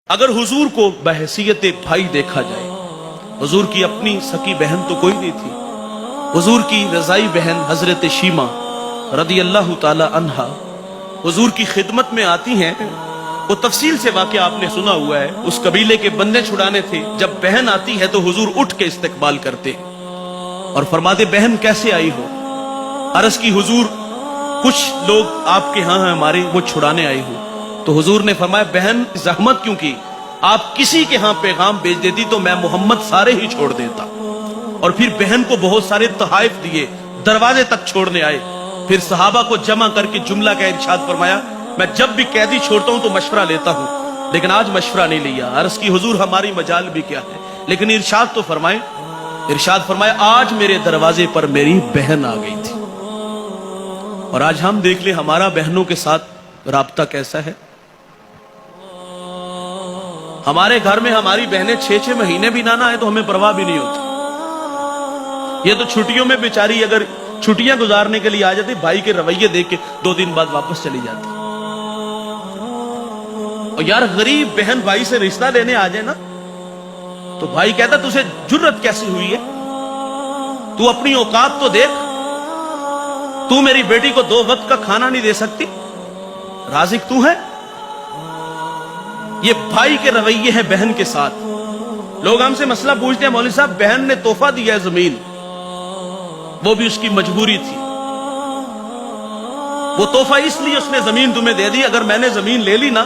اگر حضور کو بحیثیت بھائی دیکھا جائے، حضور کی اپنی سکی بہن تو کوئی نہیں تھی، حضور کی رضائی بہن حضرت شیمہ رضی اللہ تعالی عنہا حضور کی خدمت میں آتی ہیں۔ وہ تفصیل سے واقعہ آپ نے سنا ہوا ہے، اس قبیلے کے بندے چھڑانے تھے۔ جب بہن آتی ہے تو حضور اٹھ کے استقبال کرتے اور فرماتے بہن کیسے آئی ہو؟ عرض کی حضور کچھ لوگ آپ کے ہاں ہیں ہمارے، وہ چھڑانے آئے ہو۔ تو حضور نے فرمایا بہن زحمت کیوں کی؟ آپ کسی کے ہاں پیغام بھیج دیتی تو میں محمد سارے ہی چھوڑ دیتا۔ اور پھر بہن کو بہت سارے تحائف دیے، دروازے تک چھوڑنے آئے۔ پھر صحابہ کو جمع کر کے جملہ کا ارشاد فرمایا میں جب بھی قیدی چھوڑتا ہوں تو مشورہ لیتا ہوں، لیکن آج مشورہ نہیں لیا۔ عرض کی حضور ہماری مجال بھی کیا ہے، لیکن ارشاد تو فرمائے۔ ارشاد فرمایا آج میرے دروازے پر میری بہن آ گئی تھی۔ اور آج ہم دیکھ لیں ہمارا بہنوں کے ساتھ رابطہ کیسا ہے۔ ہمارے گھر میں ہماری بہنیں 6 مہینے بھی نہ آئے تو ہمیں پرواہ بھی نہیں ہوتی۔ یہ تو چھٹیوں میں بیچاری اگر چھٹیاں گزارنے کے لیے آ جاتی، بھائی کے رویے دیکھ کے 2 دن بعد واپس چلی جاتی۔ اور یار غریب بہن بھائی سے رشتہ لینے آ جائے نا تو بھائی کہتا تجھے جرت کیسی ہوئی ہے؟ تو اپنی اوقات تو دیکھ، تو میری بیٹی کو 2 وقت کا کھانا نہیں دے سکتی، رازق تو ہے؟ یہ بھائی کے رویے ہیں بہن کے ساتھ۔ لوگ ہم سے مسئلہ پوچھتے ہیں مولوی صاحب بہن نے تحفہ دیا ہے زمین، وہ بھی اس کی مجبوری تھی، وہ تحفہ اس لیے اس نے زمین تمہیں دے دی، اگر میں نے زمین لے لی نا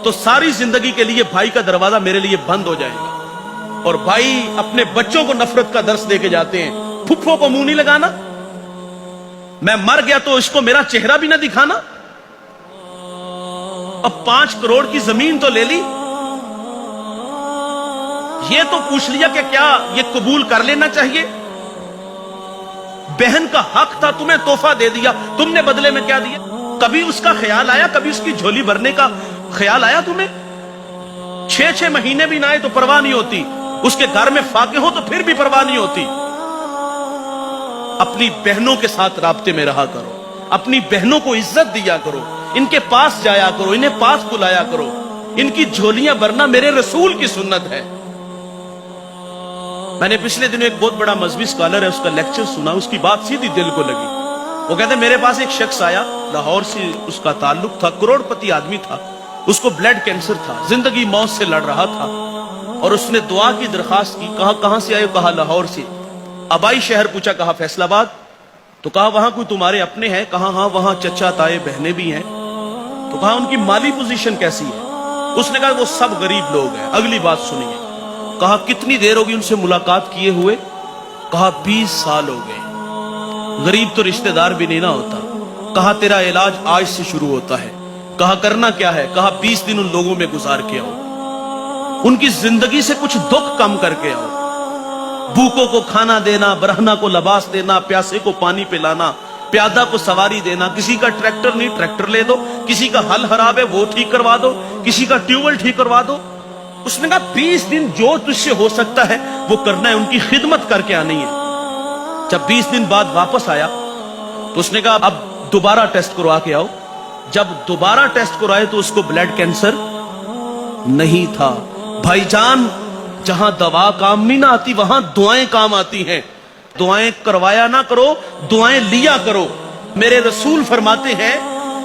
تو ساری زندگی کے لیے بھائی کا دروازہ میرے لیے بند ہو جائے گا۔ اور بھائی اپنے بچوں کو نفرت کا درس دے کے جاتے ہیں، پھپھو کو منہ نہیں لگانا، میں مر گیا تو اس کو میرا چہرہ بھی نہ دکھانا۔ اب 5 کروڑ کی زمین تو لے لی، یہ تو پوچھ لیا کہ کیا یہ قبول کر لینا چاہیے؟ بہن کا حق تھا، تمہیں تحفہ دے دیا، تم نے بدلے میں کیا دیا؟ کبھی اس کا خیال آیا؟ کبھی اس کی جھولی بھرنے کا خیال آیا تمہیں؟ 6 مہینے بھی نہ آئے تو پرواہ نہیں ہوتی، اس کے گھر میں فاقے ہو تو پھر بھی پرواہ نہیں ہوتی۔ اپنی بہنوں کے ساتھ رابطے میں رہا کرو، اپنی بہنوں کو عزت دیا کرو، ان کے پاس جایا کرو، انہیں پاس بلایا کرو، ان کی جھولیاں بھرنا میرے رسول کی سنت ہے۔ میں نے پچھلے دنوں ایک بہت بڑا مذہبی اسکالر ہے، اس کا لیکچر سنا، اس کی بات سیدھی دل کو لگی۔ وہ کہتے ہیں میرے پاس ایک شخص آیا، لاہور سے اس کا تعلق تھا، کروڑ پتی آدمی تھا، اس کو بلڈ کینسر تھا، زندگی موت سے لڑ رہا تھا، اور اس نے دعا کی درخواست کی۔ کہاں سے آئے؟ کہا لاہور سے۔ آبائی شہر پوچھا، کہا فیصل آباد۔ تو کہا وہاں کوئی تمہارے اپنے ہیں؟ کہا ہاں وہاں چچا تائے بہنیں بھی ہیں۔ تو کہا ان کی مالی پوزیشن کیسی ہے؟ اس نے کہا وہ سب غریب لوگ ہیں۔ اگلی بات سنیے، کہا کتنی دیر ہوگی ان سے ملاقات کیے ہوئے؟ کہا 20 سال ہو گئے۔ غریب تو رشتہ دار بھی نہیں نہ ہوتا۔ کہا تیرا علاج آج سے شروع ہوتا ہے۔ کہا کرنا کیا ہے؟ کہا 20 دن ان لوگوں میں گزار کے آؤ، ان کی زندگی سے کچھ دکھ کم کر کے آؤ، بھوکوں کو کھانا دینا، برہنہ کو لباس دینا، پیاسے کو پانی پلانا، پیادہ کو سواری دینا، کسی کا ٹریکٹر نہیں ٹریکٹر لے دو، کسی کا حل خراب ہے وہ ٹھیک کروا دو، کسی کا ٹیوب ویل ٹھیک کروا دو۔ اس نے کہا 20 دن جو تجھ سے ہو سکتا ہے وہ کرنا ہے، ان کی خدمت کر کے آنی ہے۔ جب 20 دن بعد واپس آیا تو اس نے کہا اب دوبارہ ٹیسٹ کروا کے آؤ۔ جب دوبارہ ٹیسٹ کرائے تو اس کو بلڈ کینسر نہیں تھا۔ بھائی جان جہاں دوا کام نہیں نہ آتی وہاں دعائیں کام آتی ہیں۔ دعائیں کروایا نہ کرو، دعائیں لیا کرو۔ میرے رسول فرماتے ہیں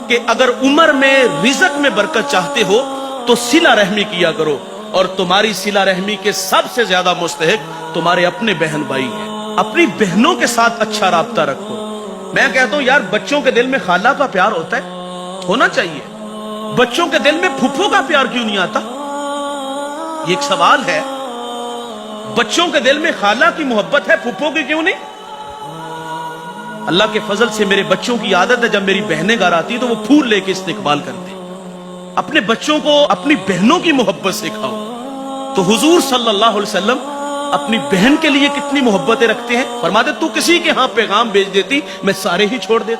کہ اگر عمر میں رزق میں برکت چاہتے ہو تو صلہ رحمی کیا کرو، اور تمہاری صلہ رحمی کے سب سے زیادہ مستحق تمہارے اپنے بہن بھائی ہیں۔ اپنی بہنوں کے ساتھ اچھا رابطہ رکھو۔ میں کہتا ہوں یار بچوں کے دل میں خالہ کا پیار ہوتا ہے، ہونا چاہیے۔ بچوں کے دل میں پھپھو کا پیار کیوں نہیں آتا؟ یہ ایک سوال ہے۔ بچوں کے دل میں خالہ کی محبت ہے، پھپھو کی کیوں نہیں؟ اللہ کے فضل سے میرے بچوں کی عادت ہے جب میری بہنیں گھر آتی تو وہ پھول لے کے استقبال کرتے۔ اپنے بچوں کو اپنی بہنوں کی محبت سکھاؤ۔ تو حضور صلی اللہ علیہ وسلم اپنی بہن کے لیے کتنی محبتیں رکھتے ہیں۔ فرماتے تو کسی کے ہاں پیغام بھیج دیتی میں سارے ہی چھوڑ دیتا۔